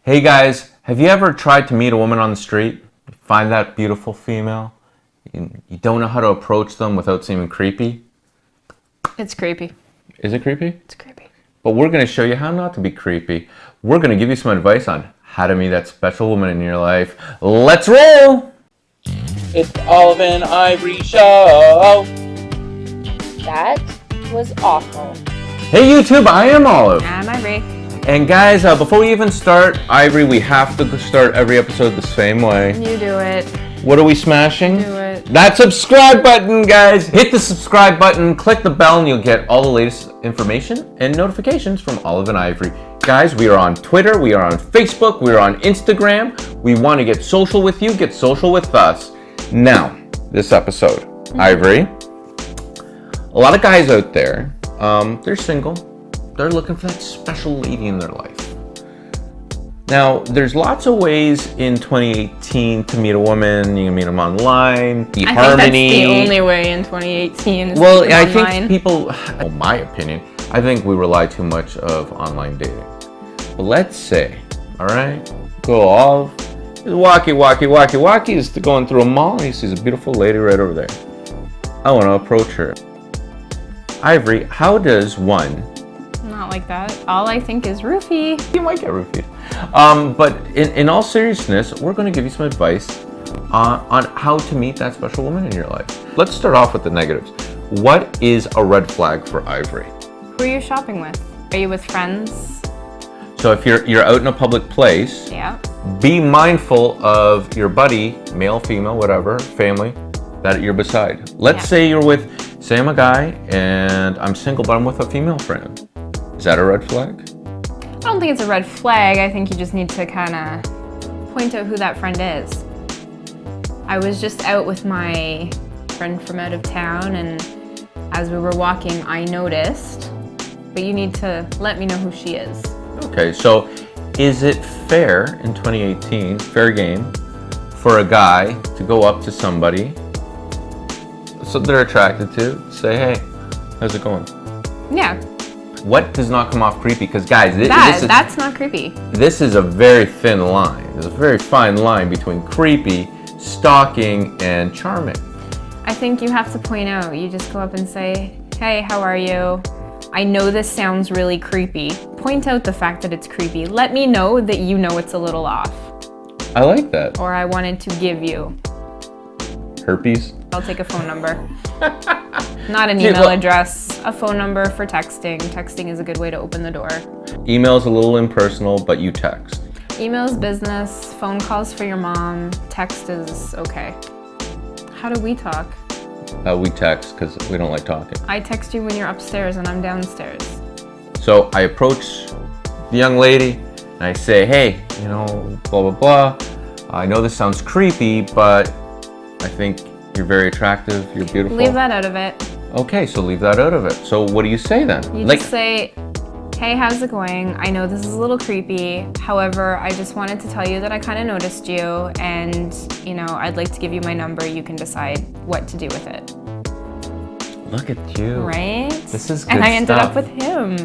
Hey guys, have you ever tried to meet a woman on the street? You find that beautiful female? You don't know how to approach them without seeming creepy? It's creepy. Is it creepy? It's creepy. But we're going to show you how not to be creepy. We're going to give you some advice on how to meet that special woman in your life. Let's roll! It's the Olive and Ivory Show. That was awful. Hey YouTube, I am Olive. I'm Ivory. And guys, before we even start, Ivory, we have to start every episode the same way. You do it. What are we smashing? Do it. That subscribe button, guys! Hit the subscribe button, click the bell, and you'll get all the latest information and notifications from Olive and Ivory. Guys, we are on Twitter, we are on Facebook, we are on Instagram. We want to get social with you, get social with us. Now, this episode, Ivory, a lot of guys out there, they're single. They're looking for that special lady in their life. Now, there's lots of ways in 2018 to meet a woman. You can meet them online, I think harmony. that's the only way in 2018 is Well, to I online. think people, well, my opinion, I think we rely too much of online dating. But let's say, all right, go off, he's going through a mall and he sees a beautiful lady right over there. I want to approach her. Ivory, how does one... Not like that. All I think is roofie. You might get roofied. But in all seriousness, we're going to give you some advice on how to meet that special woman in your life. Let's start off with the negatives. What is a red flag for Ivory? Who are you shopping with? Are you with friends? So if you're out in a public place, Yeah. be mindful of your buddy, male, female, whatever, family, that you're beside. Let's say you're with, say I'm a guy and I'm single, but I'm with a female friend. Is that a red flag? I don't think it's a red flag. I think you just need to kind of point out who that friend is. I was just out with my friend from out of town, and as we were walking, I noticed, but you need to let me know who she is. Okay, so is it fair in 2018, fair game, for a guy to go up to somebody so they're attracted to, say, hey, how's it going? Yeah. What does not come off creepy? Because guys, That's not creepy. This is a very thin line. There's a very fine line between creepy, stalking, and charming. I think you have to point out, you just go up and say, hey, how are you? I know this sounds really creepy. Point out the fact that it's creepy. Let me know that you know it's a little off. I like that. Or I wanted to give you. Herpes? I'll take a phone number. Not an email address, a phone number for texting. Texting is a good way to open the door. Email's a little impersonal, but you text. Email's business, phone calls for your mom, text is okay. How do we talk? We text because we don't like talking. I text you when you're upstairs and I'm downstairs. So I approach the young lady and I say, hey, you know, blah, blah, blah. I know this sounds creepy, but I think you're very attractive, you're beautiful. Leave that out of it. Okay, so leave that out of it. So what do you say then? You just say, hey, how's it going? I know this is a little creepy. However, I just wanted to tell you that I kind of noticed you and, you know, I'd like to give you my number. You can decide what to do with it. Look at you. Right? This is good And I ended stuff. up with him.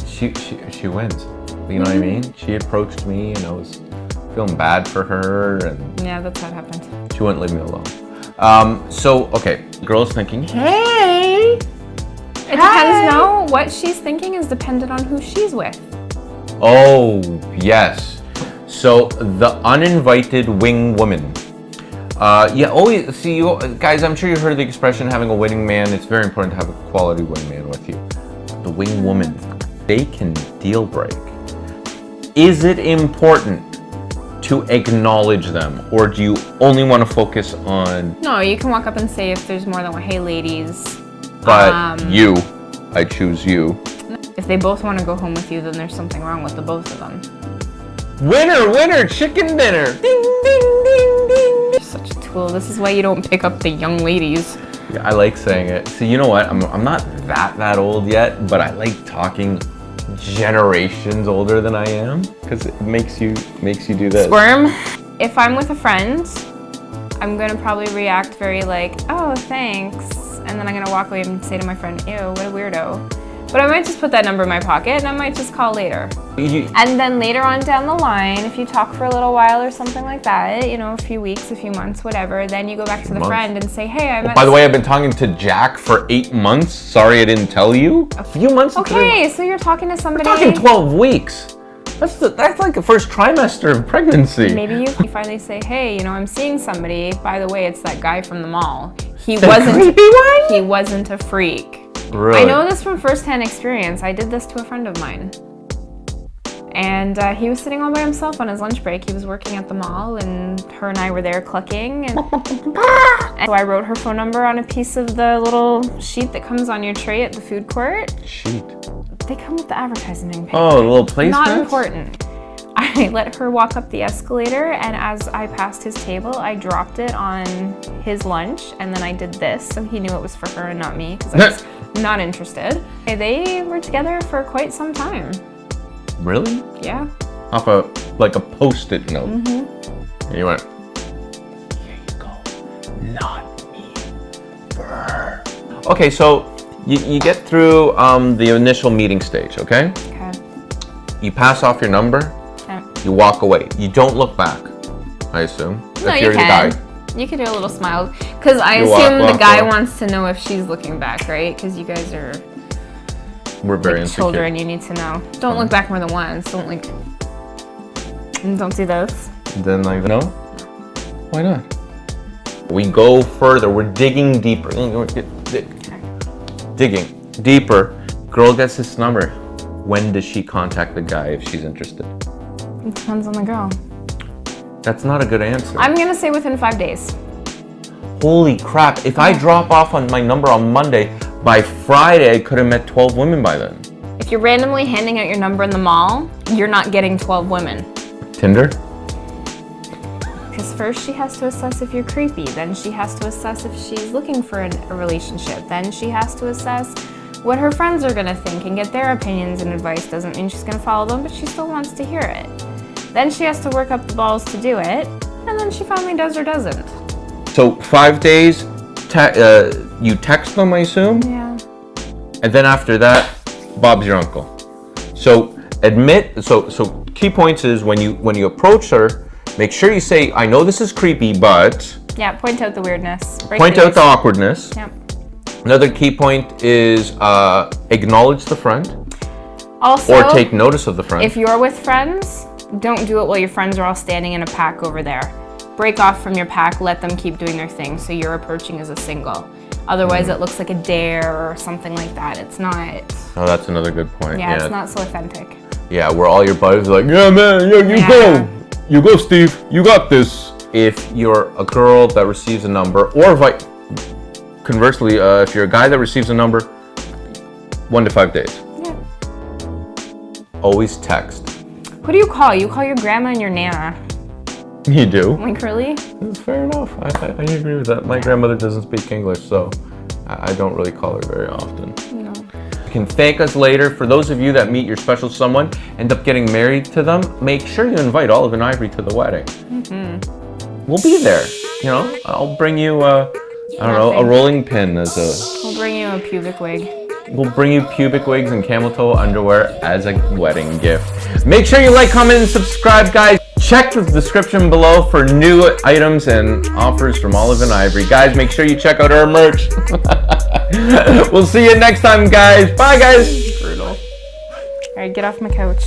She wins. You know what I mean? She approached me and I was feeling bad for her and Yeah, that's what happened. she wouldn't leave me alone. So, okay, the girl's thinking, hey! It depends, no. What she's thinking is dependent on who she's with. Oh, yes. So, the uninvited wing woman. Yeah, always, see, guys, I'm sure you heard the expression having a winning man. It's very important to have a quality wingman with you. The wing woman, they can deal break. Is it important to acknowledge them, or do you only want to focus on... No, you can walk up and say if there's more than one, hey ladies. But I choose you. If they both want to go home with you, then there's something wrong with the both of them. Winner, chicken dinner. Ding, ding, ding, ding. You're such a tool. This is why you don't pick up the young ladies. Yeah, I like saying it. See, you know what? I'm not that old yet, but I like talking generations older than I am because it makes you do this. Squirm. If I'm with a friend, I'm gonna probably react very like, oh, thanks. And then I'm gonna walk away and say to my friend, ew, what a weirdo. But I might just put that number in my pocket and I might just call later. You, And then later on down the line, if you talk for a little while or something like that, you know, a few weeks, a few months, whatever, then you go back to the friend and say, hey, I met... by the way, I've been talking to Jack for 8 months. Sorry I didn't tell you. A few months. Okay, so you're talking to somebody... We're talking 12 weeks. That's like the first trimester of pregnancy. Maybe you finally say, hey, you know, I'm seeing somebody. By the way, it's that guy from the mall. He wasn't a freak. Really? I know this from firsthand experience. I did this to a friend of mine. And he was sitting all by himself on his lunch break. He was working at the mall, and her and I were there clucking. And so I wrote her phone number on a piece of the little sheet that comes on your tray at the food court. Sheet? They come with the advertising paper. Oh, a little placement? Not important. I let her walk up the escalator, and as I passed his table, I dropped it on his lunch, and then I did this, so he knew it was for her and not me, because I was not interested. They were together for quite some time. Really? Yeah. Off a Post-it note. Mm-hmm. And you went, here you go. Not me. For her. Okay, so you get through the initial meeting stage, okay? Okay. You pass off your number. Okay. You walk away. You don't look back, I assume. No, if you you're the can. guy. You could do a little smile, because I You assume walk the guy away. wants to know if she's looking back, right? Because you guys are We're very like insecure. children, you need to know. Don't look back more than once. Don't do this. Then no? Why not? We go further. We're digging deeper. Digging deeper. Girl gets this number. When does she contact the guy if she's interested? It depends on the girl. That's not a good answer. I'm gonna say within 5 days. Holy crap. If I drop off on my number on Monday, by Friday I could have met 12 women by then. If you're randomly handing out your number in the mall, you're not getting 12 women. Tinder? Because first she has to assess if you're creepy, then she has to assess if she's looking for a relationship, then she has to assess what her friends are gonna think and get their opinions and advice. Doesn't mean she's gonna follow them, but she still wants to hear it. Then she has to work up the balls to do it, and then she finally does or doesn't. So 5 days, you text them, I assume? Yeah. And then after that, Bob's your uncle. So so key points is when you approach her, make sure you say, I know this is creepy, but... Yeah, point out the weirdness. Point out the awkwardness. Yep. Another key point is acknowledge the friend. Also, or take notice of the friend. if you're with friends, don't do it while your friends are all standing in a pack over there. Break off from your pack, let them keep doing their thing, so you're approaching as a single. Otherwise, it looks like a dare or something like that. It's not... Oh, that's another good point. Yeah, it's not so authentic. Yeah, where all your buddies are like, yeah, man, yeah, go. You go, Steve. You got this. If you're a girl that receives a number, or conversely, if you're a guy that receives a number, 1 to 5 days. Yeah. Always text. Who do you call? You call your grandma and your nana. You do? Like, really? That's fair enough. I agree with that. My grandmother doesn't speak English, so I don't really call her very often. No. You can thank us later. For those of you that meet your special someone, end up getting married to them, make sure you invite Olive and Ivory to the wedding. Mm-hmm. We'll be there. You know, I'll bring you a rolling pin as a... We'll bring you a pubic wig. We'll bring you pubic wigs and camel toe underwear as a wedding gift. Make sure you like, comment, and subscribe, guys. Check the description below for new items and offers from Olive and Ivory. Guys, make sure you check out our merch. We'll see you next time, guys. Bye, guys. Brutal. All right, get off my couch.